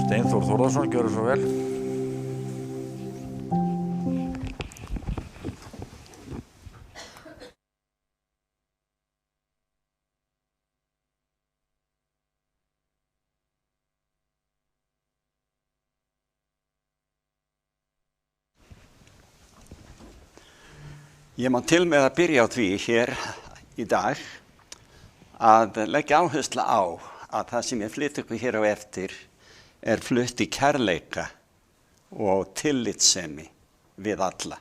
Steinþór Þórðarson, gjörðu svo vel. Ég má til með að byrja á því hér í dag að leggja áherslu á að það sem ég flyt ykkur hér á eftir flutt í kærleika og tillitssemi við alla.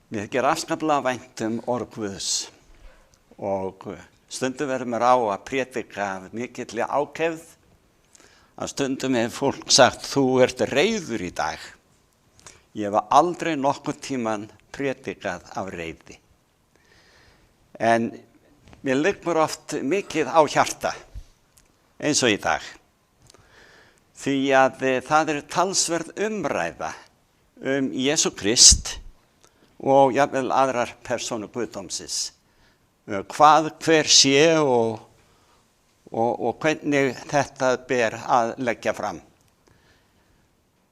Mér þykir afskaplega vænt orð Guðs og stundum verður mér á að prédika af mikilli ákefð, að stundum hefur fólk sagt þú ert reiður í dag. Ég hef aldrei nokkurn tímann prédikað af reiði. En mér liggur oft mikið á hjarta, eins og í dag. Því að það talsverð umræða Jesú Krist og jafnvel aðrar persónur Guðdómsins. Hvað hver sé og hvernig þetta ber að leggja fram.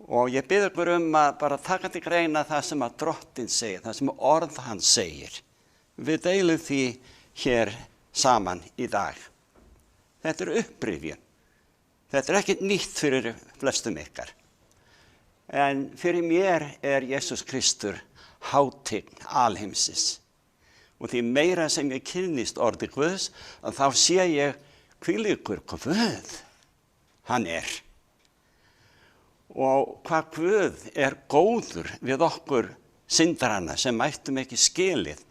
Og ég bið ykkur að bara taka til greina það sem að Drottinn segir, það sem orð hans segir. Við deilum því hér saman í dag. Þetta upprifjun. Þetta ekkert nýtt fyrir flestum ykkar. En fyrir mér Jesús Kristur hátign alheimsins. Og því meira sem ég kynnist orði Guðs, að þá sé ég hvílíkur Guð hann Og hvað Guð góður við okkur syndarana sem mættum ekki skilið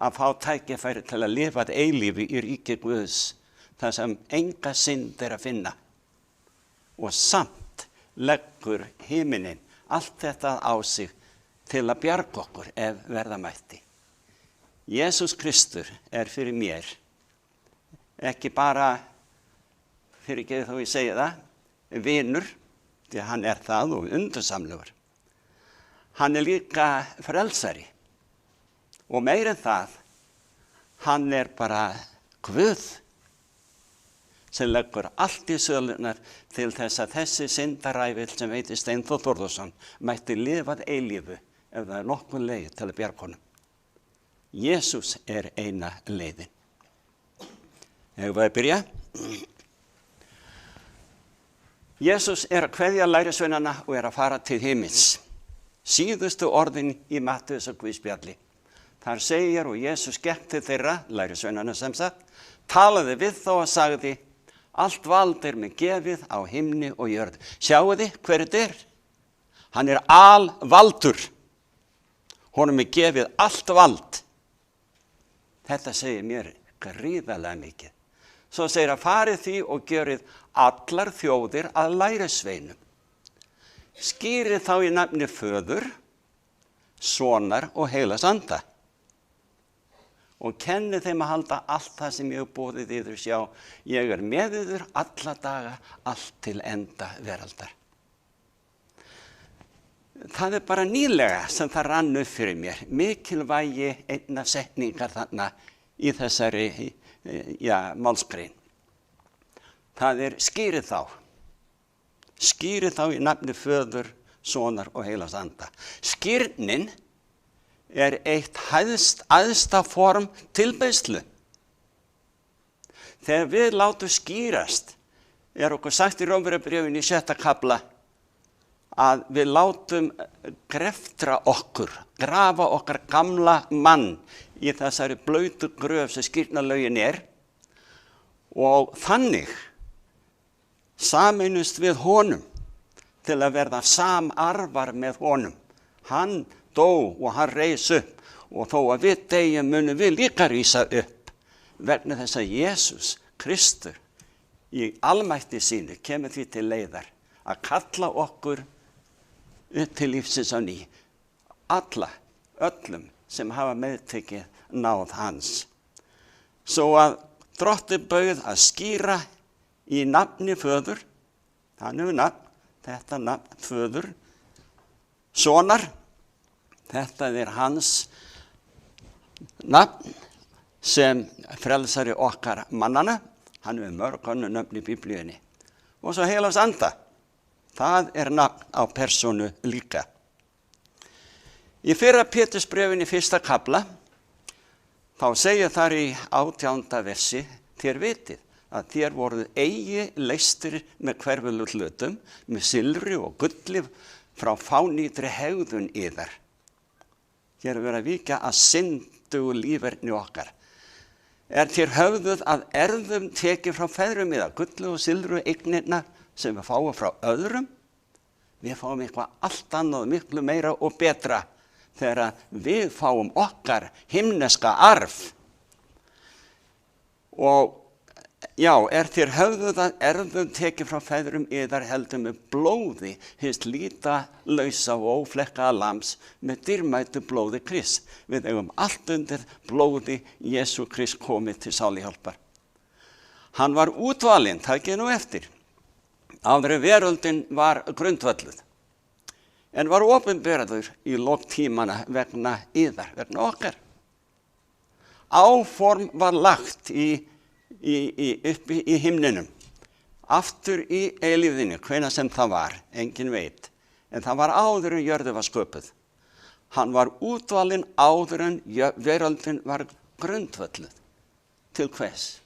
að fá tækifæri til að lifa eilífi í ríki Guðs, þar sem enga synd að finna. Og samt leggur himinin allt þetta á sig til að bjarga okkur ef verða mætti. Jesús Kristur fyrir mér, ekki bara, fyrir ekki þó ég segi það, vinur, því hann það og undursamlegur. Hann líka frelsari. Og meira en það, hann bara Guð sem leggur allt í sölunar til þess að þessi syndarævill sem heitir Steinþór Þórðarson mætti lifað eilífu ef það nokkur leið til að bjarga honum. Jesús eina leiðin. Eigum við að byrja? Jesús að kveðja lærisveinana og að fara til himins. Síðustu orðin í Mattheusar guðspjalli. Þar segir og Jesús gekk til þeirra, lærisveinana sem sagt, talaði við þá og sagði, allt vald mér gefið á himni og jörð. Sjáu þið hver þetta Hann alvaldur. Honum gefið allt vald. Þetta segir mér gríðarlega mikið. Svo segir að farið því og gjörið allar þjóðir að lærisveinum. Skýrið þá í nafni Föður, Sonar og Heilags Anda. Og kennið þeim að halda allt það sem ég hef boðið yður sjá. Ég með yður alla daga, allt til enda veraldar. Það bara nýlega sem það rann upp fyrir mér. Mikilvægi einna setningar þarna í þessari málsgrein. Það skýrið þá. Skýrið þá í nafni Föður, Sonar og Heilags Anda. Skýrnin eitt æðsta form tilbeiðslu. Þegar við látum skýrast, okkur sagt í Rómverjabréfinu í 6. kafla, að við látum greftra okkur, grafa okkar gamla mann í þessari blautu gröf sem skírnarlögin og þannig sameinumst við honum til að verða samarfar með honum. Hann dó og hann reis upp og þó að við deyjum munum við líka rísa upp vegna þess að Jesús Kristur í almætti sínu kemur því til leiðar að kalla okkur upp til lífsins á ný. Öllum sem hafa meðtekið náð hans. Svo að Drottinn bauð að skýra í nafni Föður, hann hefur nafn, þetta nafn Föður, Sonar, þetta hans nafn sem frelsari okkar mannana, hann hefur mörg önnur nöfn í Biblíunni, og svo heilags anda. Það nafn á persónu líka. Í 1. Pétursbréfinu 1. kafla, þá segir þar í 18. versi, þér vitið að þér voruð eigi leystir með hverfulu hlutum, með silfri og gulli frá fánýtri hegðun yðar. Hér verið að víkja að syndugu líferni okkar. Þér höfðuð að erðum tekið frá feðrum yðar, gullu og silfru eignirna sem við fáum frá öðrum. Við fáum eitthvað allt annað, miklu meira og betra þegar við fáum okkar himneska arf. Og já, þér höfðuð að erðum tekið frá feðrum yðar heldur með blóði hins lítalausa og óflekkaða lambs með dýrmætu blóði Krist. Við eigum allt undir blóði Jesú Krist komið til sáluhjálpar. Hann var útvalinn, takið nú eftir, áður en veröldin var grundvölluð, en var opinberaður í lok tímana vegna yðar, vegna okkar. Áform var lagt uppi í himninum, aftur í eilífðinni, hvenær sem það var, enginn veit, en það var áður en jörðu var sköpuð. Hann var útvalinn áður en veröldin var grundvölluð. Til hvers?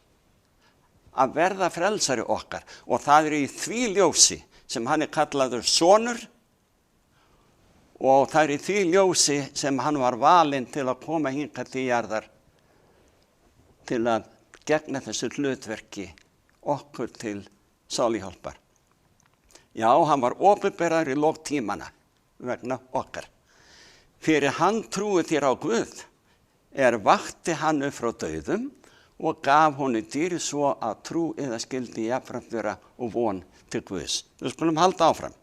Að verða frelsari okkar, og það í því ljósi sem hann kallaður sonur, og það í því ljósi sem hann var valinn til að koma hingað til jarðar til að gegna þessu hlutverki okkur til sáluhjálpar. Já, hann var opinberaður í lok tímana vegna okkar. Fyrir hann trúi þér á Guð, vakti hann upp frá dauðum og gaf honum dýri svo að trú eða skildi jafnframt vera og von til Guðs. Við skulum halda áfram.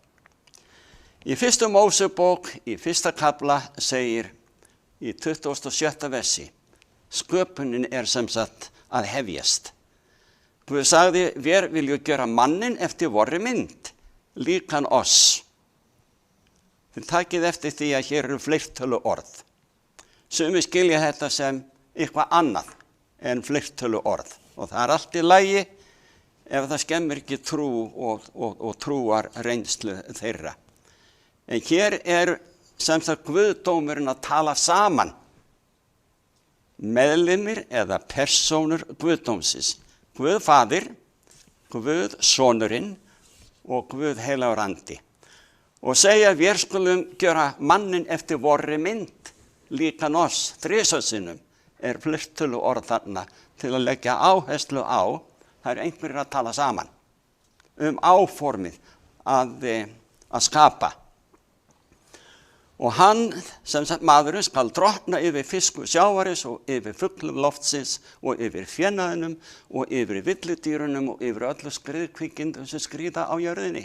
Í 1. Mósebók, í 1. kafla segir í 27. versi, sköpunin sem sagt að hefjast. Guð sagði, við viljum gera manninn eftir vorri mynd, líkan oss. Þið takið eftir því að hér eru fleirtölu orð. Sumir skilja þetta sem eitthvað annað en fleirtölu orð. Og það allt í lagi ef það skemmir ekki trú og trúar reynslu þeirra. En hér sem sagt Guðdómurinn að tala saman. Meðlimir eða persónur Guðdómsins. Guð faðir, Guð sonurinn og Guð heilagur andi. Og segja við skulum gera manninn eftir vorri mynd, líkan oss, þrisvarsinnum, fleirtölu orð þarna til að leggja áherslu á, það einhverjir að tala saman áformið að skapa. Og hann, sem sagt maðurinn, skal drottna yfir fisku sjávaris og yfir fuglum loftsins og yfir fénaðinum og yfir villidýrunum og yfir öllu skriðkvikindum sem skríða á jörðinni.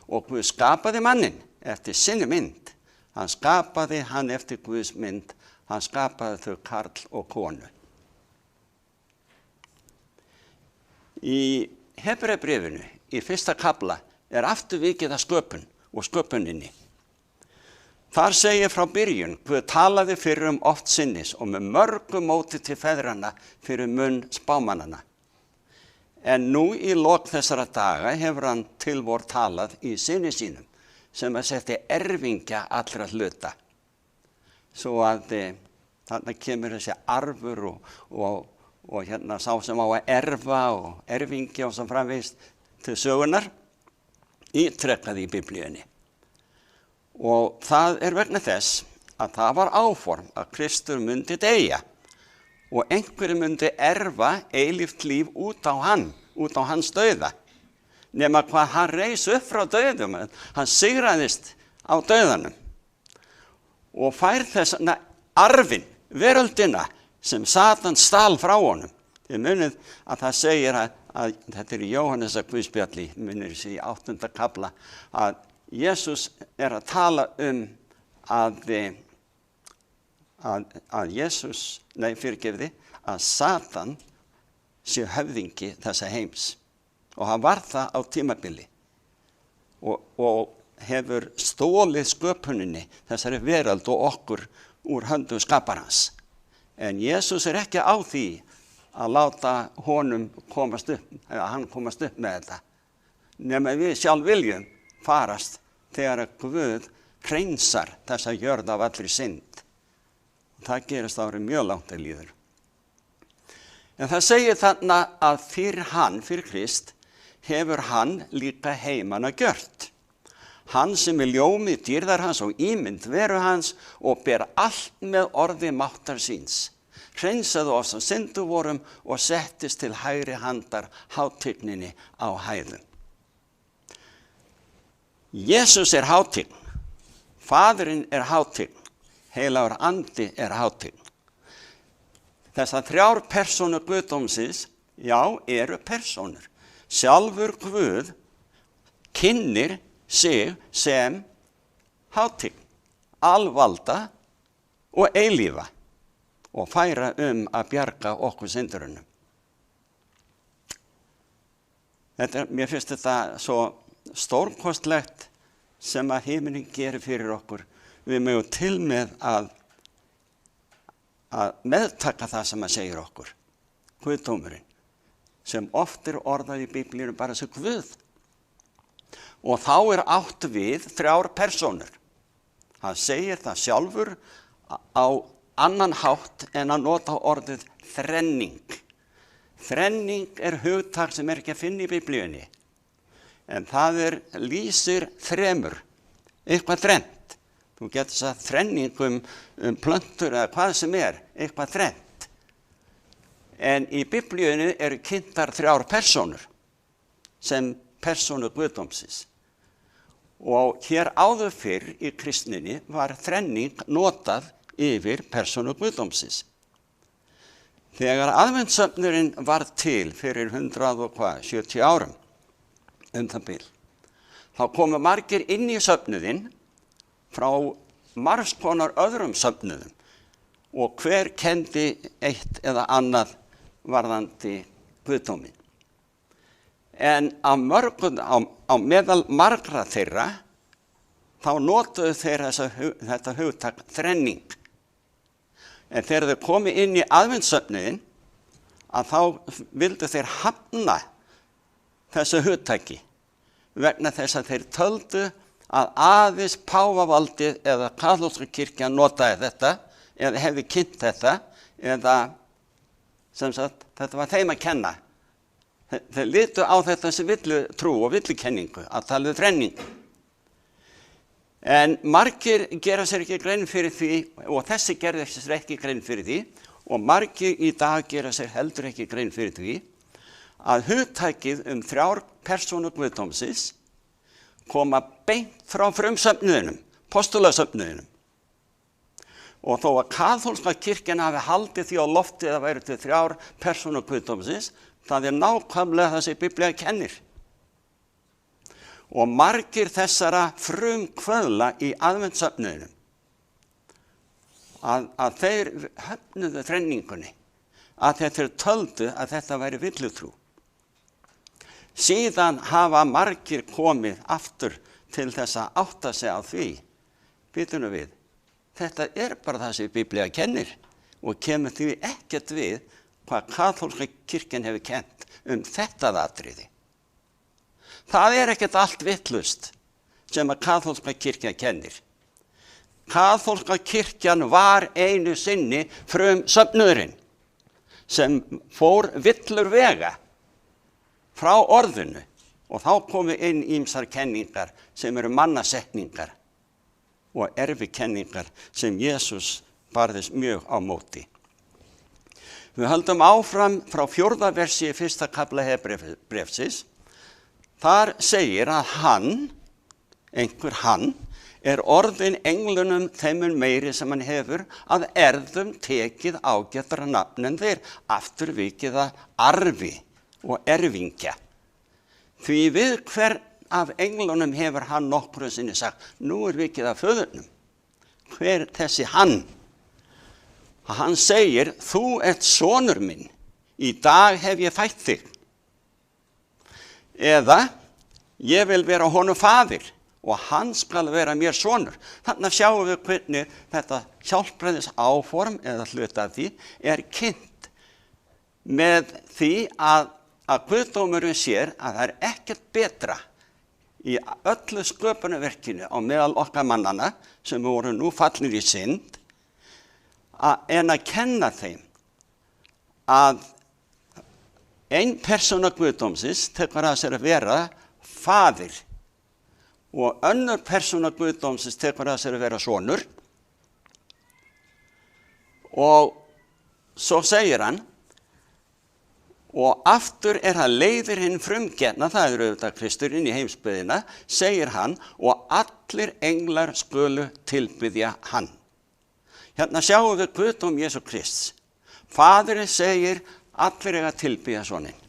Og Guð skapaði manninn eftir sinni mynd. Hann skapaði hann eftir Guðs mynd. Hann skapaði þau karl og konu. Í Hebreabréfinu, í 1. kafla, aftur vikið að sköpun og sköpuninni. Þar segir frá byrjun, Guð talaði fyrir oft sinnis og með mörgu móti til feðranna fyrir munn spámannanna. En nú í lok þessara daga hefur hann til vor talað í sinni sínum, sem að setja erfingja allra hluta. Svo að þarna kemur þessi arfur og hérna sá sem á að erfa og erfingja og svo framvegis til sögunar, ítrekkaði í Biblíunni. Og það vegna þess að það var áform að Kristur myndi deyja og einhverju myndi erfa eilíft líf út á hans dauða. Nema hvað hann reis upp frá dauðum, hann sigraðist á dauðanum og fær þess arfin, veröldina sem Satan stal frá honum. Þið munið að það segir að þetta í Jóhannesar Guðspjalli, munir í 8. kafla, að Jesús að tala að Satan sé höfðingi þessa heims. Og hann var það á tímabili og hefur stólið sköpuninni, þessari veröld og okkur úr höndum skaparans. En Jesús ekki á því að láta honum komast upp, eða hann komast upp með þetta. nema við sjálf viljum farast þegar að Guð hreinsar þessa jörð af allri synd. Það gerist árið mjög langt að líður. En það segir þarna að fyrir Krist, hefur hann líka heimana gjört. Hann sem ljómið dýrðar hans og ímynd veru hans og ber allt með orði máttar síns. Hreinsaði oss sem syndu vorum og settist til hægri handar hátigninni á hæðum. Jesús hátign, Faðirinn hátign, heilagur andi hátign. Þessar 3 persónur Guðdómsins, já, eru persónur. Sjálfur Guð kynnir sig sem hátign, alvalda og eilífa og færa að bjarga okkur syndurunum. Mér finnst þetta svo stórkostlegt sem að himinin gerir fyrir okkur. Við megum til með að meðtaka það sem að segir okkur, Guðdómurinn, sem oft orðað í Biblíunum bara sem Guð. Og þá átt við 3 persónur. Hann segir það sjálfur á annan hátt en að nota orðið þrenning. Þrenning hugtak sem ekki að finna í Biblíunni. En það lýsir 3, eitthvað þrennt. Þú getur sagt þrenning plöntur eða hvað sem eitthvað þrennt. En í Biblíunni kynntar 3 persónur sem persónu Guðdómsins. Og hér áður fyrr í kristninni var þrenning notað yfir persónu Guðdómsins. Þegar aðventssöfnuðurinn varð til fyrir 170 árum, það bil, þá komu margir inn í söfnuðinn frá margs konar öðrum söfnuðum og hver kenndi eitt eða annað varðandi Guðdóminn. En á meðal margra þeirra, þá notuðu þeir þetta hugtak þrenning. En þegar þeir komu inn í aðventssöfnuðinn, að þá vildu þeir hafna þessu hugtaki, vegna þess að þeir töldu að aðeins páfavaldið eða kaþólska kirkjan notaði þetta, eða hefði kynnt þetta, eða sem sagt, þetta var þeim að kenna. Þeir litu á þetta sem villutrú og villukenningu, að tala þrenningu. En margir gera sér ekki grein fyrir því, og þessi gerði sér ekki grein fyrir því, og margir í dag gera sér heldur ekki grein fyrir því, að hugtakið 3 persónur Guðdómsins koma beint frá frumsöfnuðinum, postulasöfnuðinum. Og þó að kaþólska kirkjan hafi haldið því á lofti að væru til 3 persónur Guðdómsins, það nákvæmlega það sem Biblía kennir. Og margir þessara frumkvöðla í aðventssöfnuðinum, að þeir höfnuðu þrenningunni, að þeir töldu að þetta væri villutrú. Síðan hafa margir komið aftur til þess að átta sig á því, bitunum við, þetta bara það sem Biblía kennir og kemur því ekkert við hvað kaþólska kirkjan hefur kennt þetta atriði. Það ekkert allt vitlaust sem að kaþólska kirkjan kennir. Kaþólska kirkjan var einu sinni frumsöfnuðurinn sem fór villur vega frá orðinu og þá komu inn ýmsar kenningar sem mannasetningar og erfikenningar sem Jesús barðist mjög á móti. Við höldum áfram frá 4. versi í 1. kafla Hebreabréfsins. Þar segir að einhver hann, orðinn englunum þeim mun meiri sem hann hefur, að erðum tekið ágætara nafn en þeir, aftur vikið að arfi og erfingja. Því við hvern af englunum hefur hann nokkru sinni sagt, nú vikið að föðurnum. Hver þessi hann? Hann segir, þú sonur minn, í dag hef ég fætt þig. Eða, ég vil vera honum faðir og hann skal vera mér sonur. Þannig sjáum við hvernig þetta hjálpræðis áform eða hluta af því kynnt með því að að Guðdómurinn sér að það ekkert betra í öllu sköpunarverkinu á meðal okkar mannana sem voru nú fallnir í synd en að kenna þeim að ein persóna Guðdómsins tekur að sér að vera faðir og önnur persóna Guðdómsins tekur að sér að vera sonur. Og svo segir hann, og aftur það leiðir hinn frumgetna, það auðvitað Kristurinn í heimsbyggðina, segir hann, og allir englar skulu tilbiðja hann. Hérna sjáum við Guðdóm Jesú Krists. Faðirinn segir, allir eiga að tilbiðja soninn.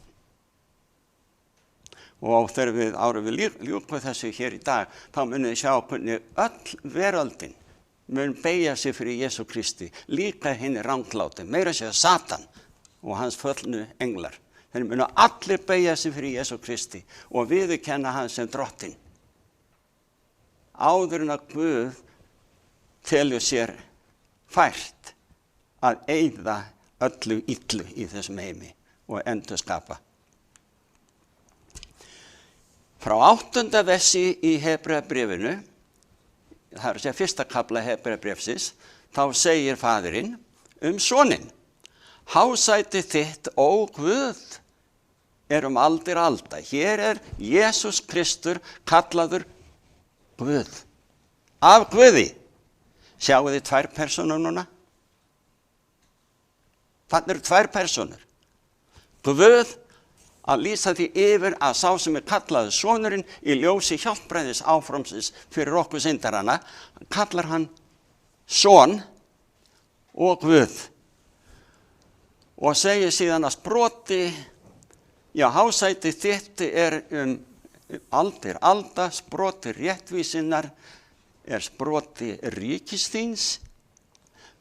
Og þegar við ljúkum þessu hér í dag, þá munum við sjá hvernig öll veröldin mun beygja sig fyrir Jesú Kristi, líka hinn rangláti, meira segja Satan og hans föllnu englar. Þeir munu allir beygja sig fyrir Jesú Kristi og viðurkenna hann sem drottinn. Áður en að Guð telur sér fært að eyða öllu illu í þessum heimi og endurskapa. Frá 8. versi í Hebreabréfinu, það að segja 1. kafla Hebreabréfsins, þá segir faðirinn soninn: Hásæti þitt, ó Guð, aldir alda. Hér Jesús Kristur kallaður Guð. Af Guði. Sjáu þið 2 persónur núna? Þannig eru 2 persónur. Guð að lýsa því yfir að sá sem kallaður sonurinn í ljósi hjálpræðis áframsins fyrir okkur syndarana, kallar hann son og Guð. Og segir síðan að sproti, hásæti þitt aldir alda, sproti réttvísinnar sproti ríkis þíns.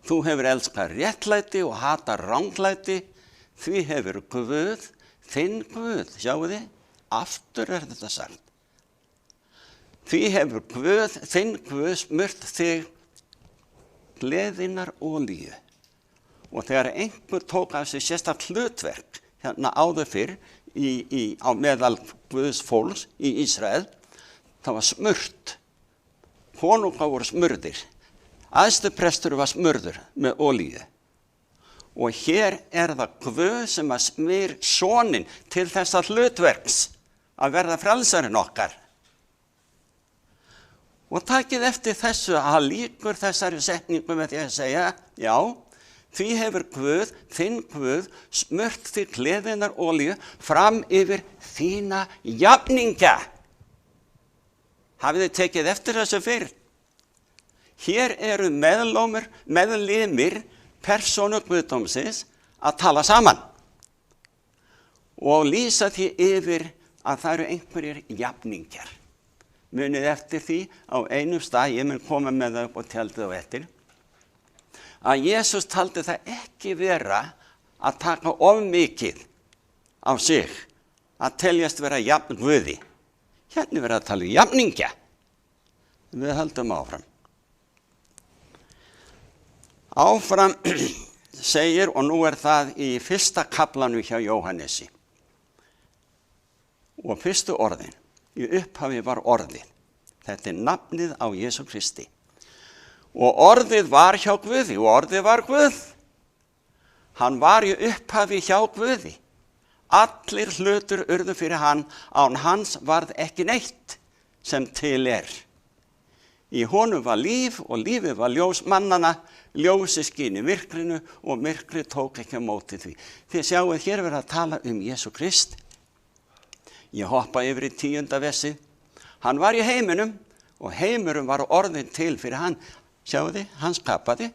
Þú hefur elskað réttlæti og hatað ranglæti, því hefur Guð, þinn Guð, sjáu þið, aftur þetta sagt. Því hefur Guð, þinn Guð, smurt þig gleðinnar olíu. Og þegar einhver tók af sig sérstakt hlutverk hérna áður fyrr á meðal Guðs fólks í Ísrael, það var smurt. Konungar voru smurðir. Æðstuprestur var smurður með olíu. Og hér það Guð sem að smyr soninn til þessa hlutverks að verða frelsarinn okkar. Og takið eftir þessu að lýkur þessari setningu með því að segja, já, því hefur Guð, þinn Guð, smurt þig gleðinnar olíu fram yfir þína jafningja. Hafið þið tekið eftir þessu fyrr? Hér eru meðlimir persónu Guðdómsins að tala saman og lýsa því yfir að það eru einhverjir jafningjar. Munið eftir því á einum stað, ég mun koma með það upp og tjaldið á eftir, að Jesús taldi það ekki vera að taka of mikið á sig, að teljast vera jafn Guði. Hérna verið að tala jafningja. Við höldum áfram. Áfram segir, og nú það í 1. kaflanum hjá Jóhannesi. Og fyrstu orðin, í upphafi var orðið. Þetta nafnið á Jesú Kristi. Og orðið var hjá Guði, og orðið var Guð. Hann var í upphafi hjá Guði. Allir hlutur urðu fyrir hann, án hans varð ekki neitt sem til Í honum var líf, og lífið var ljós mannana, ljósið skín í myrkrinu, og myrkrið tók ekki á móti því. Þið sjáuð hér verið að tala Jesú Krist. Ég hoppa yfir í 10. versi. Hann var í heiminum, og heimurinn var orðin til fyrir hann. Sjáuð þið, hann skapaði.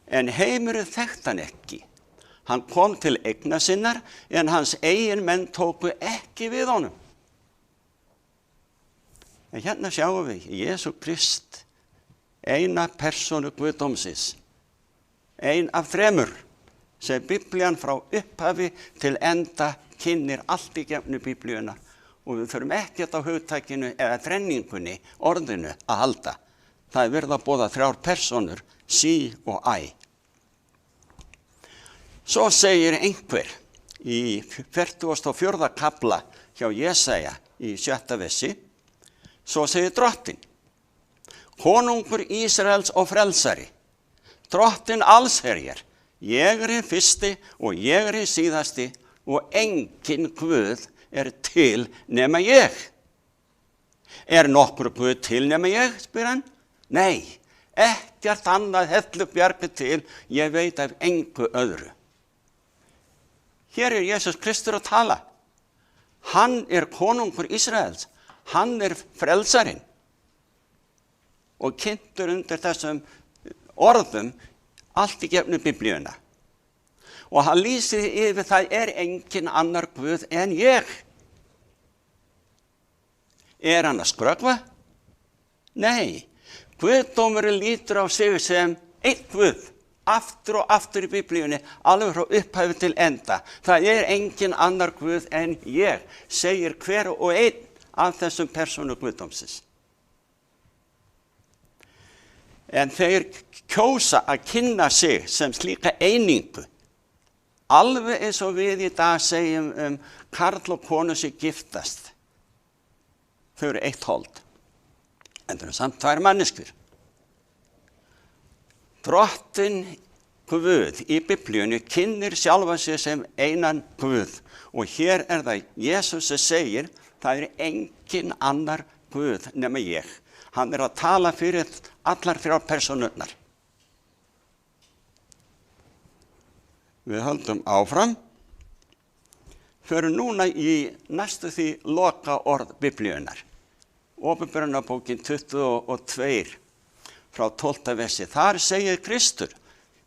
En heimurinn þekkti hann ekki. Hann kom til eigna sinnar, en hans eigin menn tóku ekki við honum. En hérna sjáum við Jesú Krist, eina persónu Guðdómsins, ein af 3, sem Biblían frá upphafi til enda kynnir allt í gegnum Biblíuna, og við þurfum ekkert á hugtakinu eða þrenningunni, orðinu að halda. Það verið að boða 3 persónur, sí og æ. Svo segir einhver, í 44. kafla hjá Jesaja í 7. versi, svo segir Drottinn, konungur Ísraels og frelsari, Drottinn allsherjar, ég er hinn fyrsti og ég er hinn síðasti og enginn Guð er til nema ég. Er nokkur Guð til nema ég, spyr hann? Nei, ekkert annað hellu bjarga til, ég veit af engu öðru. Hér er Jesus Kristur að tala. Hann er konungur Ísraels, hann er frelsarinn. Og kynntur undir þessum orðum allt í gegnum Biblíuna. Og hann lýsir yfir það er engin annar Guð en ég. Er hann að skrökva? Nei, Guðdómurinn lítur á sig sem einn Guð, aftur og aftur í Biblíunni, alveg frá upphafi til enda. Það er engin annar Guð en ég, segir hver og einn af þessum persónu Guðdómsins. En þeir kjósa að kynna sig sem slíka einingu, alveg eins og við í dag segjum karl og konu sem giftast. Þau eru eitt hold, en þau eru samt tvær manneskjur. Drottinn Guð í Biblíunni kynnir sjálfa sig sem einan Guð og hér er það Jesus sem segir það er engin annar Guð nema ég. Hann er að tala fyrir allar þrjár persónurnar. Við höldum áfram. Förum núna í næstu því loka orð Biblíunnar. Åpenbarunarbókin 22 frá 12. versi. Þar segir Kristur,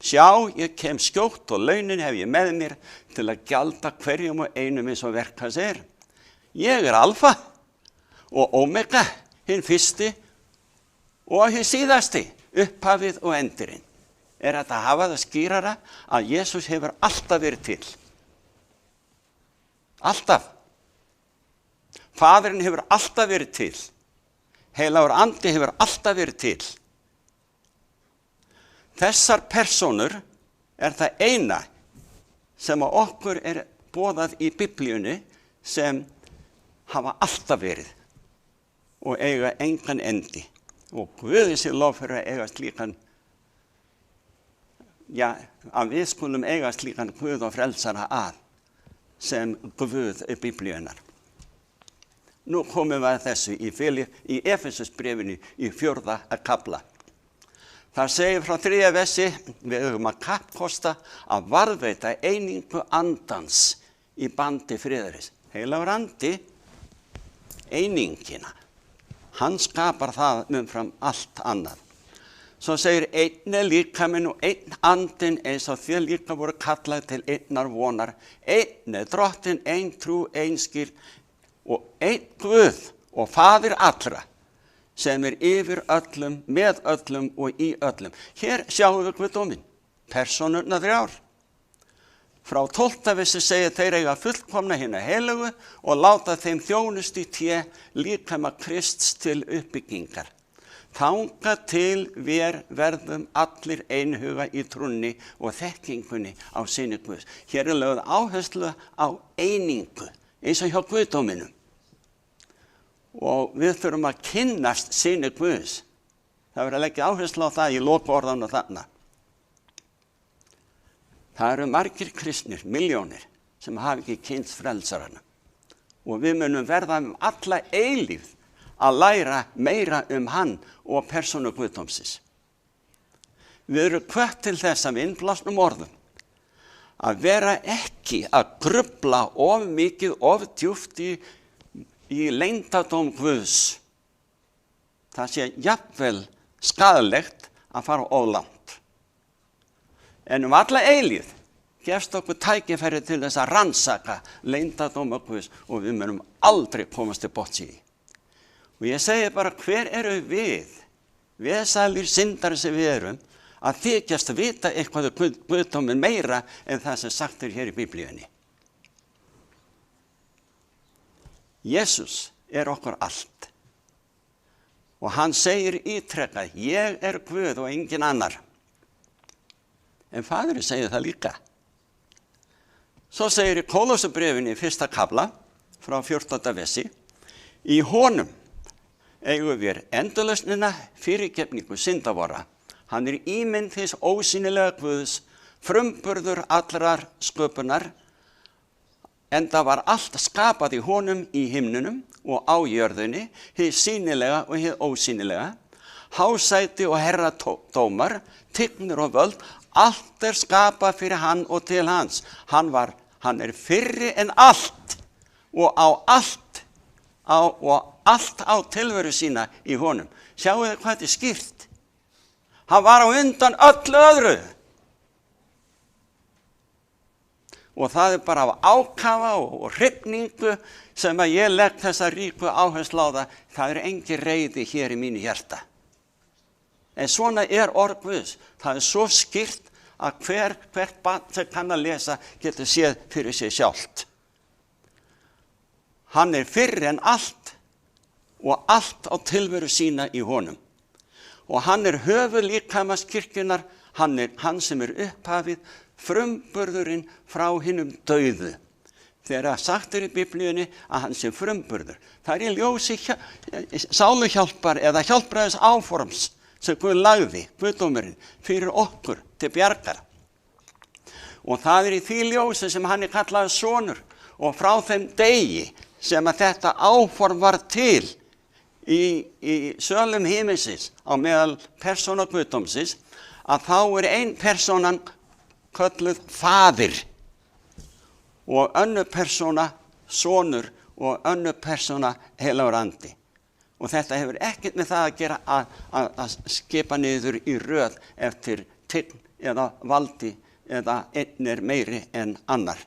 sjá, ég kem skjótt og launin hef ég með mér til að gjalda hverjum og einum eins og verk hans er. Ég er alfa og omega, hinn fyrsti og hinn síðasti, upphafið og endurinn. Er þetta að hafa það skýrara að Jesus hefur alltaf verið til. Alltaf. Faðirinn hefur alltaf verið til. Heilagur andi hefur alltaf verið til. Þessar persónur er það eina sem að okkur er boðað í Biblíunni sem hafa alltaf verið og eiga engan endi. Og Guði sé lof fyrir að eiga slíkan, að við skulum eiga slíkan Guð og frelsara að sem Guð í Biblíunnar. Nú komum við að þessu í Efesusbréfinu í 4. kafla. Það segir frá 3. versi, við höfum að kappkosta að varðveita einingu andans í bandi friðarins. Heilagur andi, einingina. Hann skapar það umfram allt annað. Svo segir einn er líkaminn og einn andinn eins og þér líka voru kallað til einnar vonar. Einn er Drottinn, ein trú, ein skýr og einn Guð og Faðir allra sem er yfir öllum, með öllum og í öllum. Hér sjáum við Guðdóminn, persónurnar þrjár. Frá 12. versi segir þeir eiga fullkomna hina heilagu og láta þeim þjónust í té líkama Krists til uppbyggingar. Þangað til við verðum allir einhuga í trúnni og þekkingunni á syni Guðs. Hér er lögð áherslu á einingu, eins og hjá Guðdóminum. Og við þurfum að kynnast syni Guðs. Það verður að leggja áherslu á það í lokaorðan og þarna. Það eru margir kristnir, milljónir, sem hafa ekki kynnst frelsarana. Og við munum verða alla eilífð að læra meira hann og persónu Guðdómsins. Við erum hvött til þess að við innblásnum orðum að vera ekki að grufla of mikið, of djúpt í leyndardóm Guðs. Það sé jafnvel skaðlegt að fara of langt. En alla eilífð gefst okkur tækifæri til þess að rannsaka leyndardóma Guðs og við munum aldrei komast til botns í því. Og ég segi bara, hver eru við sælir syndari sem við erum, að þykjast að vita eitthvað Guðdóminn meira en það sem sagt er hér í Biblíunni. Jesus er okkur allt. Og hann segir ítrekað, ég er Guð og engin annar. En Faðirinn segir það líka. Svo segir í Kólosabréfinu í 1. kafla frá 14. versi: í honum eigum við endurlausnina, fyrirgefningu synda vorra. Hann ímynd hins ósýnilega Guðs, frumburður allrar sköpunar, enda var allt skapað í honum í himnunum og á jörðinni, hið sýnilega og hið ósýnilega, hásæti og herradómar, tignir og völd, allt skapað fyrir hann og til hans. Hann fyrri en allt og allt á tilveru sína í honum. Sjáu þið hvað þetta skýrt? Hann var á undan öllu öðru. Og það bara af ákafa og hrifningu sem að ég legg þessa ríku áherslu á það. Það engin reiði hér í mínu hjarta. En svona orð Guðs. Það svo skýrt að hvert barn sem kann að lesa getur séð fyrir sig sjálft. Hann fyrri en allt og allt á tilveru sína í honum. Og hann höfuð líkamans kirkjunnar, hann sem upphafið, frumburðurinn frá hinum dauðu. Þegar sagt í Biblíunni að hann sé frumburður. Það í ljósi sáluhjálpar eða hjálpræðis áforms sem Guð lagði, Guðdómurinn, fyrir okkur til bjargar. Og það í því ljósi sem hann kallaði sonur, og frá þeim degi sem að þetta áform var til í sölum himinsins á meðal persóna Guðdómsins, að þá ein persónan kölluð faðir og önnur persóna sonur og önnur persóna heilagur andi. Og þetta hefur ekkert með það að gera að skipa niður í röð eftir tign eða valdi eða einn meiri en annar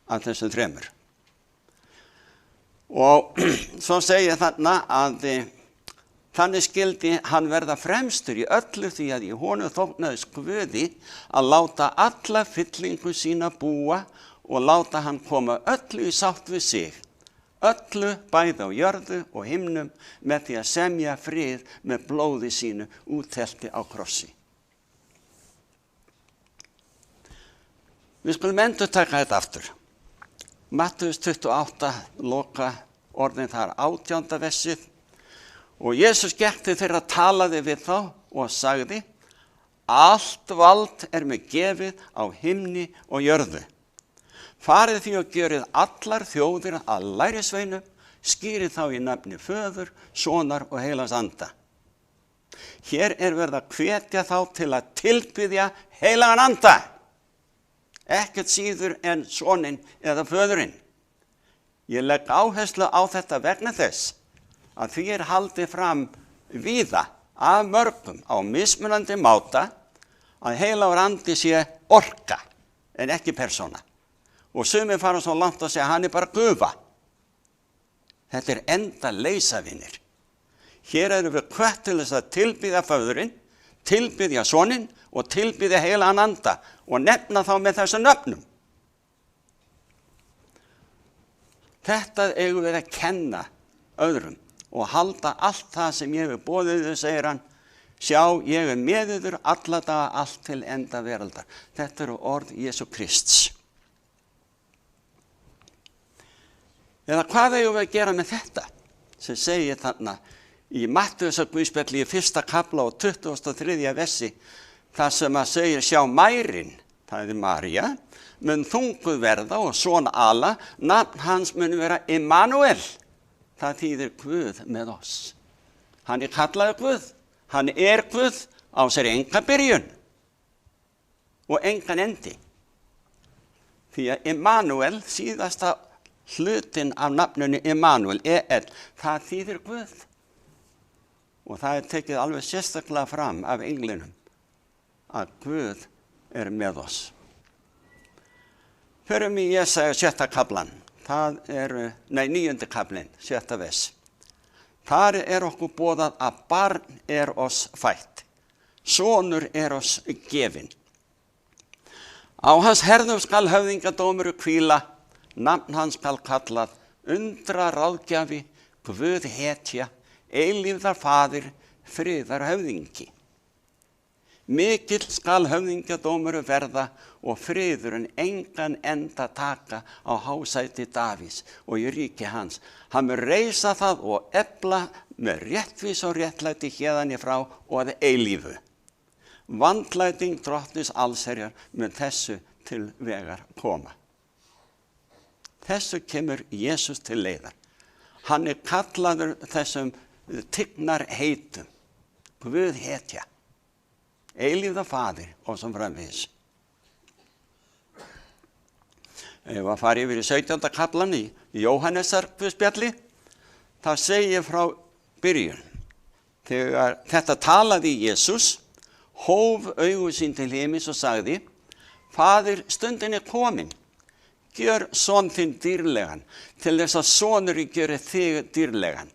af þessum þremur. Og svo segir þarna að þannig skyldi hann verða fremstur í öllu, því að í honum þóknaðist Guði að láta alla fyllingu sína búa og láta hann koma öllu í sátt við sig, öllu bæði á jörðu og himnum, með því að semja frið með blóði sínu úthelti á krossi. Við skulum endurtaka þetta aftur. Mattheus 28, loka orðin þar 18. versið. Og Jesús gekk til þeirra, talaði við þá og sagði: allt vald mér gefið á himni og jörðu. Farið því og gjörið allar þjóðir að lærisveinum, skýrið þá í nafni Föður, Sonar og Heilags Anda. Hér verið að hvetja þá til að tilbiðja Heilagan Anda, ekkert síður en Soninn eða Föðurinn. Ég legg áherslu á þetta vegna þess að því haldið fram víða af mörgum á mismunandi máta að Heilagur Andi sé orka en ekki persóna. Og sumir fara svo langt að segja að hann bara gufa. Þetta enda leysavinir. Hér við hvött til þess að tilbiðja Föðurinn, tilbiðja Soninn og tilbiðja Heilagan Anda og nefna þá með þessum nöfnum. Þetta eigum við að kenna öðrum og halda allt það sem ég hef boðið þau, segir hann. Sjá, ég með yður alla daga, allt til enda veraldar. Þetta orð Jesú Krists. Eða hvað eigum við að gera með þetta? Sem segir þarna í Mattheusarguðspjalli í 1. kafla og 23. versi, þar sem að segir: sjá, mærin, það María, mun þunguð verða og son Ala, nafn hans mun vera Immanuel. Það þýðir Guð með oss. Hann kallaður Guð. Hann Guð, á sér enga byrjun og engan endi. Því að Immanuel, síðasta hlutin af nafnunni Immanuel, það þýðir Guð. Og það tekið alveg sérstaklega fram af englinum að Guð með oss. Förum í Jesaja 6. kaflan. Það 9. kaflinn, 6. vers. Þar okkur boðað að barn oss fætt, sonur oss gefinn. Á hans herðum skal höfðingadómur hvíla, nafn hans skal kallað undra ráðgjafi, Guð hetja, eilífðar faðir, friðar höfðingi. Mikill skal höfðingjadómur verða og friðurinn engan enda taka á hásæti Davís og í ríki hans. Hann mun reisa það og efla með réttvís og réttlæti héðan í frá og að eilífu. Vandlæting drottins allsherjar mun þessu til vegar koma. Þessu kemur Jesús til leiðar. Hann kallaður þessum tignar heitum, Guð hetja, eilífða faðir og svo framvegis. Ef að fara yfir í 17. kaflan í Jóhannesar guðspjalli, þá segir frá byrjun. Þegar þetta talaði Jesús, hóf augu sín til himins og sagði, Faðir, stundin komin, gjör son þinn dýrlegan, til þess að sonurinn gjöri þig dýrlegan.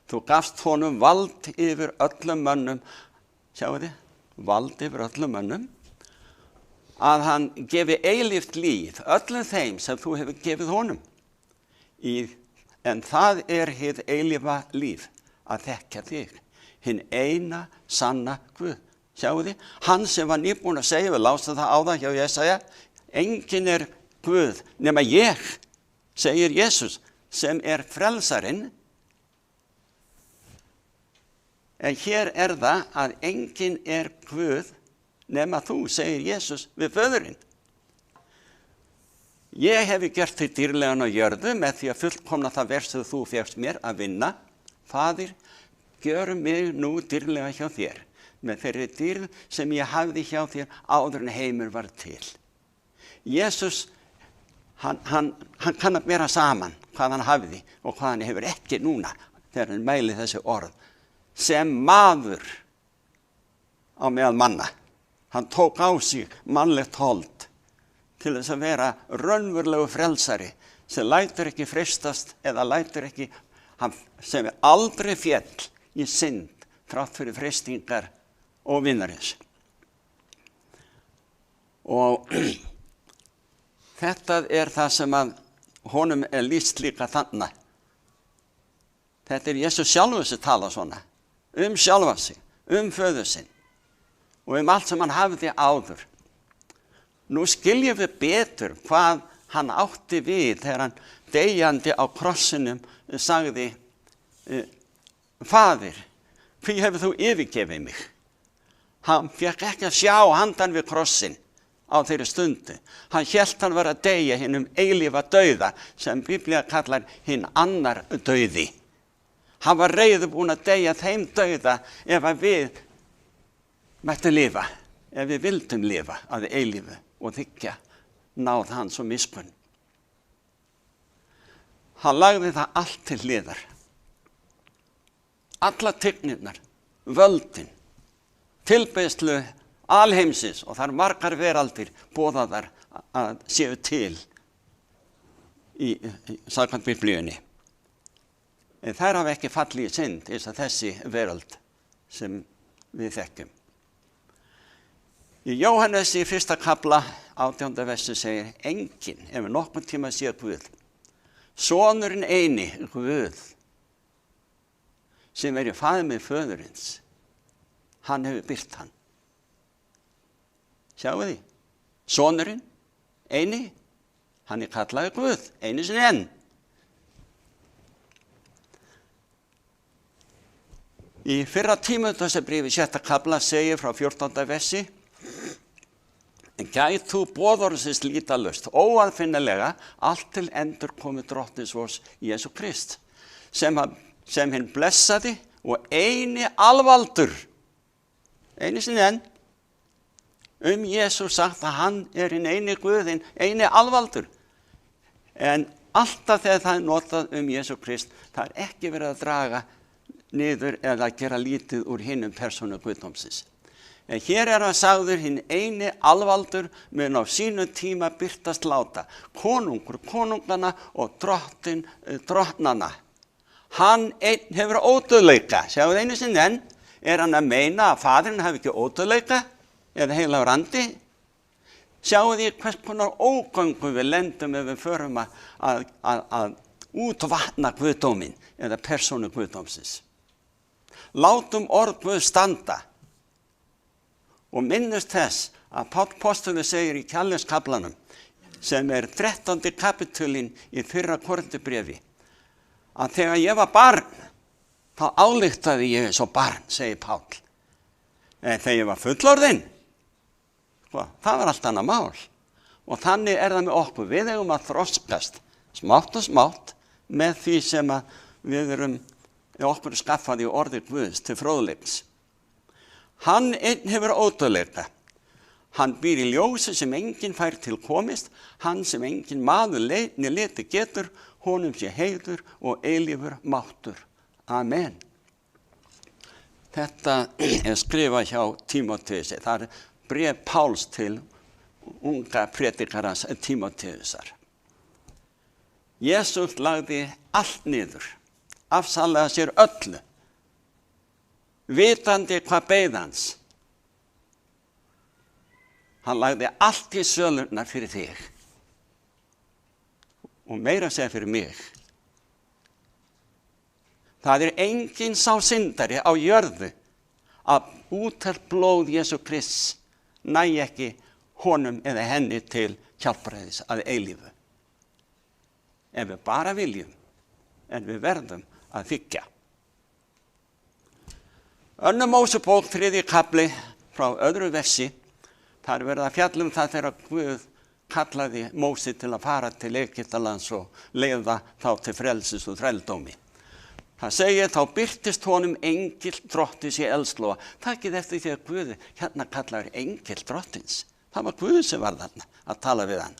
Þú gafst honum vald yfir öllum mönnum, sjáu þið, vald yfir öllum mönnum, að hann gefi eilíft líf öllum þeim sem þú hefur gefið honum. En það hið eilífa líf að þekka þig, hinn eina sanna Guð. Sjáu þið, hann sem var nýbúinn að segja, við lásum það áðan hjá Jesaja, enginn Guð nema ég, segir Jesús, sem frelsarinn. En hér það að enginn Guð nema þú, segir Jesús við föðurinn. Ég hefi gjört þig dýrlegan á jörðu með því að fullkomna það verk sem þú fékkst mér að vinna. Faðir, gjör mig nú dýrlega hjá þér, með þeirri dýrð sem ég hafði hjá þér áður en heimur var til. Jesús, hann kann að bera saman hvað hann hafði og hvað hann hefur ekki núna þegar hann mæli þessi orð. Sem maður á meðal manna. Hann tók á sig mannlegt hold til þess að vera raunverulegu frelsari sem lætur ekki freistast eða lætur ekki, sem aldrei féll í synd þrátt fyrir freistingar og vinarins. Og þetta það sem að honum lýst líka þannig. Þetta Jesús sjálfur sem tala svona, sjálfan sig, föður sinn og allt sem hann hafði áður. Nú skiljum við betur hvað hann átti við þegar hann deyjandi á krossinum sagði, Faðir, hví hefur þú yfirgefið mig? Hann fékk ekki að sjá handan við krossin á þeirri stundu. Hann hélt hann var að deyja hinum eilífa dauða sem Biblía kallar hinn annar dauði. Hann var reiðubúinn að deyja þeim dauða ef að við mættum lifa, ef við vildum lifa að eilífu og þykja náð hans og miskunn. Hann lagði það allt til hliðar. Alla tignirnar, völdin, tilbeiðslu alheimsins og þar margar veraldir boðaðar að séu til í samkvæmt Biblíunni. En þær hafa ekki fallið í synd eins og þessi veröld sem við þekkjum. Í Jóhannes í 1. kafla 18. versi segir, enginn hefur nokkurn tíma séð Guð. Sonurinn eini, Guð, sem í faðmi föðurins, hann hefur byrt hann. Sjáu því, sonurinn eini, hann kallaður Guð, einu sinni enn. Í 1. Tímóteusarbréfi 6. kafla segir frá 14. versi, gæt þú boðorðsins lýtalaust, óaðfinnilega, allt til endur komið drottins vors Jesú Krist, sem hinn blessaði og eini alvaldur, einu sinni enn, Jesú sagt að hann hinn eini Guðinn, eini alvaldur. En alltaf þegar það notað Jesú Krist, það ekki verið að draga niður eða gera lítið úr hinnum persónu Guðdómsins. En hér hann sagður hinn eini alvaldur mun á sínum tíma birtast láta, konungur konunglana og drottin drottnana. Hann einn hefur ódauðleika, sjáu einu sinni enn, hann að meina að faðirinn hafi ekki ódauðleika eða heilagur andi? Sjáu því hvers konar ógöngu við lendum ef við förum að útvatna Guðdóminn eða persónu Guðdómsins. Látum orð Guð standa og minnust þess að Páll postuli segir í kærleikskaflanum, sem 13. kapitulinn í 1. Korinthubréfi, að þegar ég var barn, þá ályktaði ég eins og barn, segir Páll. En þegar ég var fullorðinn, það var allt annað mál. Og þannig það með okkur. Við eigum að þroskast smátt og smátt með því sem við okkur skaffaði orði Guðs til fróðleiks. Hann einn hefur ótrúleika. Hann býr í ljósi sem enginn fær til komist, hann sem enginn maður leti getur, honum sé heiður og eilífur máttur. Amen. Þetta skrifað hjá Tímóteusi. Það bréf Páls til unga predikarans Tímóteusar. Jesús lagði allt niður, afsalaði sér öllu, vitandi hvað beið hans. Hann lagði allt í sölurnar fyrir þig og meira segja fyrir mig. Það enginn sá syndari á jörðu að úthelt blóð Jesú Krists nægi ekki honum eða henni til hjálpræðis að eilífu. Ef við bara viljum, en við verðum að þiggja. 2. Mósebók 3. kafli frá 2. versi, þar verið að fjalla það þegar Guð kallaði Móse til að fara til Egyptalands og leiða þá til frelsis og þrældómi. Það segir, þá birtist honum engill drottins í eldslóa. Takið eftir því að Guð hérna kallar engill drottins. Það var Guð sem var þarna að tala við hann.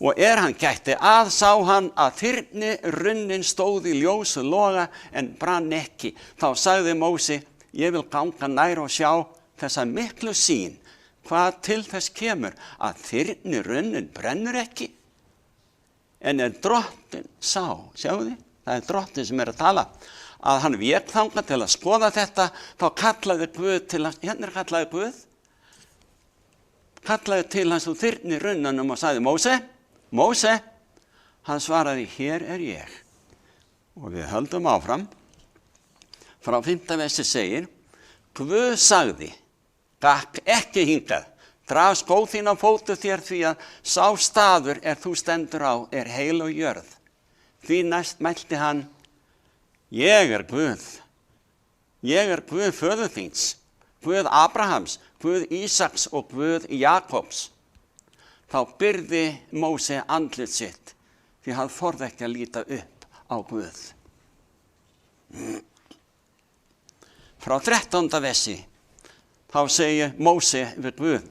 Og hann gætti sá hann að þyrni runnin stóð í ljósu loga en brann ekki. Þá sagði Móse, ég vil ganga nær og sjá þessa miklu sýn. Hvað til þess kemur að þyrni runnin brennur ekki? En drottin sá, sjáu þið? Það drottin sem að tala, að hann vék þangað til að skoða þetta, þá kallaði Guð til hans, kallaði Guð, kallaði til hans úr þyrni runnanum og sagði, Móse, Móse, hann svaraði, hér ég. Og við höldum áfram, frá 5. versi segir, Guð sagði, gakk ekki hingað, drag skó þín á fótu þér því að sá staður þú stendur á heilög jörð. Því næst mælti hann, ég Guð. Ég Guð föður þíns, Guð Abrahams, Guð Ísaks og Guð Jakobs. Þá byrði Móse andlit sitt, því hann þorði ekki að líta upp á Guð. Frá 13. versi, þá segir Móse við Guð,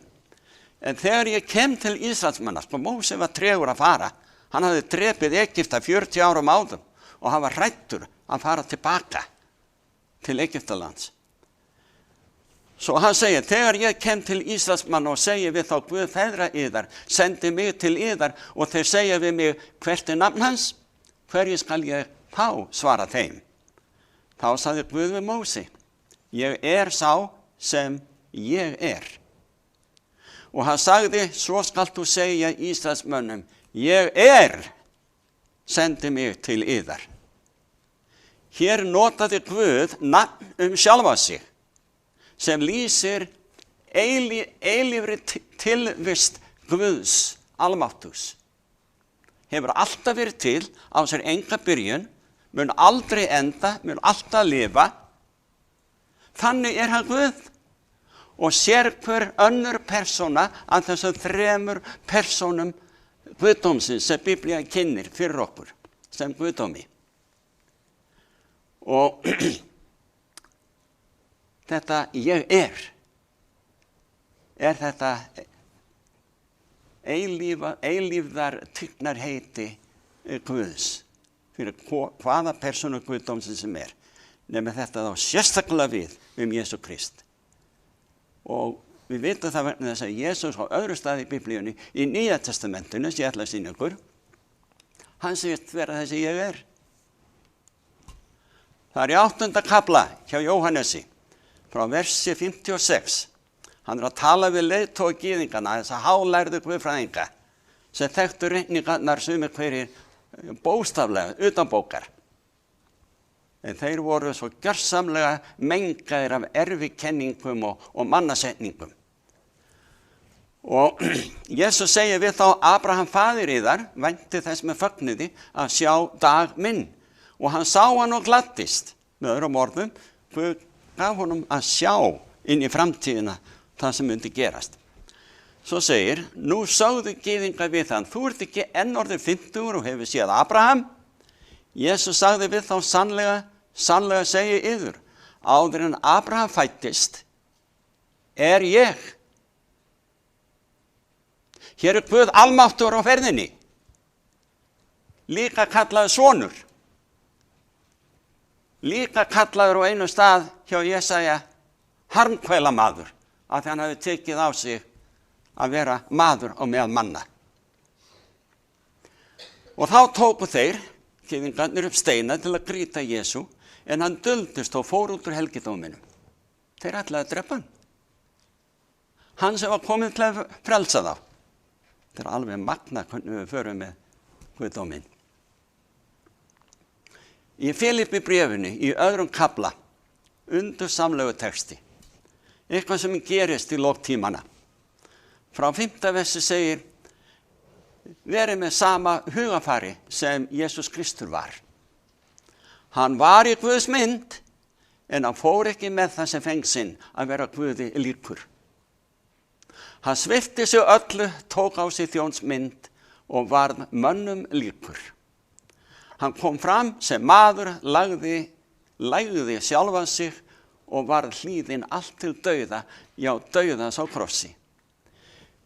en þegar ég kem til Ísraelsmanna, Móse var tregur að fara, hann hafði drepið Egypta 40 árum áður og hann var hræddur að fara tilbaka til Egyptalands. Svo hann segir, þegar ég kem til Ísraelsmanna og segi við þá Guð feðra yðar, sendi mig til yðar og þeir segja við mig, hvert nafn hans? Hverju skal ég þá svara þeim? Þá sagði Guð við Móse, ég sá sem ég Og hann sagði, svo skalt þú segja Ísraelsmönnum, ég sendi mig til yðar. Hér notaði Guð nafn sjálfa sig, sem lýsir eilífri tilvist Guðs almáttugs. Hefur alltaf verið til á sér enga byrjun, mun aldrei enda, mun alltaf lifa. Þannig hann Guð. Og sér hver önnur persóna af þessum 3 persónum Guðdómsins sem Biblían kynnir fyrir okkur sem Guðdómi. Og þetta ég þetta eilífðar tignarheiti Guðs fyrir hvaða persónu Guðdómsins sem nema þetta þá sérstaklega við Jesú Krist. Og við vitum það vegna þess að Jesús á öðru staði í Biblíunni, í Nýja testamentinu, sem ég ætla að sýna ykkur, hann segist vera þessi ég Það í 8. kafla hjá Jóhannesi, frá versi 56. Hann að tala við leiðtoga gyðingana, þessa hálærðu guðfræðinga, sem þekktu reikningarnar sumir hverjir bóstaflega, utan bókar. En þeir voru svo gjörsamlega mengaðir af erfikenningum og mannasetningum. Og Jesus segir við þá: Abraham faðir yðar vænti þess með fögnuði að sjá dag minn. Og hann sá hann og gladdist. Með öðrum orðum, Guð gaf honum að sjá inn í framtíðina það sem myndi gerast. Svo segir: nú sögðu gyðingar við hann: þú ert ekki enn orðinn 50 og hefur séð Abraham. Jesus sagði við þá: sannlega segi yður, áður en Abraham fæddist er ég. Hér er Guð almáttugur á ferðinni, líka kallaður sonur, líka kallaður á einum stað hjá Jesaja harmkvæla maður, af því hann hafi tekið á sig að vera maður á meðal manna. Og þá tóku þeir, gyðingarnir, upp steina til að grýta Jesú, en hann duldist og fór út úr helgidóminum. Þeir ætlaði að drepa hann. Hann sem var komið til að frelsa þá. Þetta er alveg magnað hvernig við förum með guðdóminn. Í Filipi bréfinu, í öðrum kafla, undursamlegu texti, eitthvað sem gerist í lok tímana. Frá 5. versi segir: verið með sama hugafari sem Jesús Kristur var. Hann var í Guðs mynd, en hann fór ekki með það sem feng sinn að vera Guði líkur. Hann svipti sig öllu, tók á sig þjónsmynd og varð mönnum líkur. Hann kom fram sem maður, lægði sjálfan sig og varð hlýðinn allt til dauða, já, dauðans á krossi.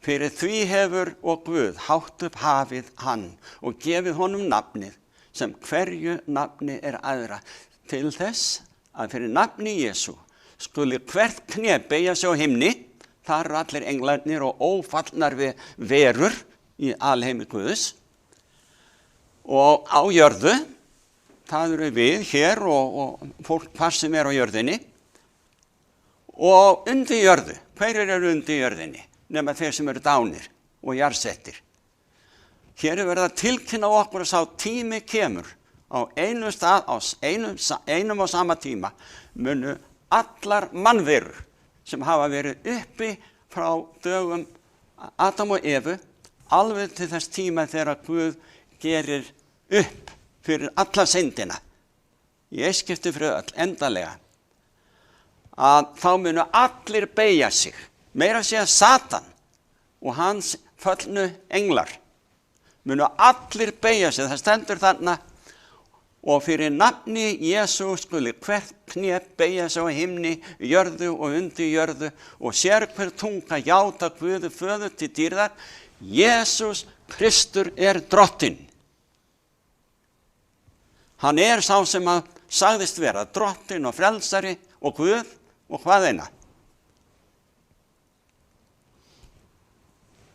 Fyrir því hefur og Guð hátt upp hafið hann og gefið honum nafnið, sem hverju nafni er æðra, til þess að fyrir nafni Jesú skuli hvert kné beygja sig á himni. Þar eru allir englarnir og ófallnar verur í alheimi Guðs. Og á jörðu, það eru við hér og fólk hvar sem er á jörðinni. Og undir jörðu, hverjir eru undir jörðinni? Nema þeir sem eru dánir og jarðsettir. Hér er verið að tilkynna okkur að sá tími kemur á einum stað, á einum og sama tíma, munu allar mannverur sem hafa verið uppi frá dögum Adam og Evu, alveg til þess tíma þegar Guð gerir upp fyrir alla syndina, í eitt fyrir öll, endanlega, að þá munu allir beygja sig, meira að segja Satan og hans föllnu englar, munu allir beygja sig, það stendur þarna: og fyrir nafni Jesú skuli hvert kné beygja sig á himni, jörðu og undir jörðu, og sér hver tunga játa Guði föður til dýrðar: Jesús Kristur er drottinn. Hann er sá sem að sagðist vera drottinn og frelsari og Guð og hvað eina.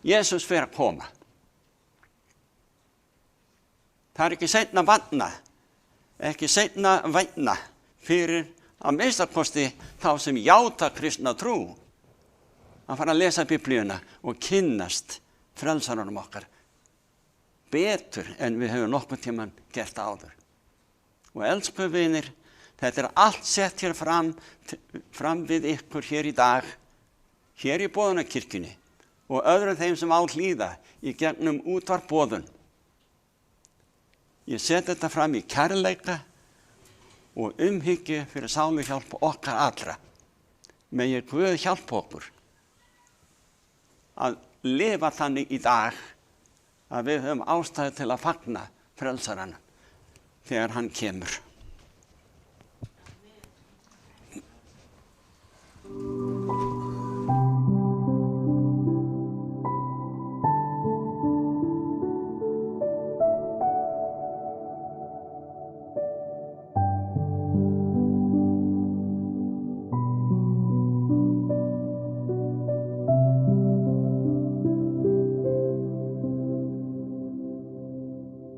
Jesús fer að koma. Það er ekki seinna vanna, ekki seinna væna fyrir að minnstakosti þá sem játa kristna trú að fara að lesa Biblíuna og kynnast frelsaranum okkar betur en við höfum nokkuð tímann gert áður. Og elsku vinir, þetta er allt sett hér fram við ykkur hér í dag, hér í Boðunarkirkjunni og öðrum þeim sem á hlýða í gegnum útvarpboðun. Ég set þetta fram í kærleika og umhyggju fyrir sáluhjálp okkar allra. Megi Guð hjálpa okkur að lifa þannig í dag að við höfum ástæðu til að fagna frelsaranum þegar hann kemur.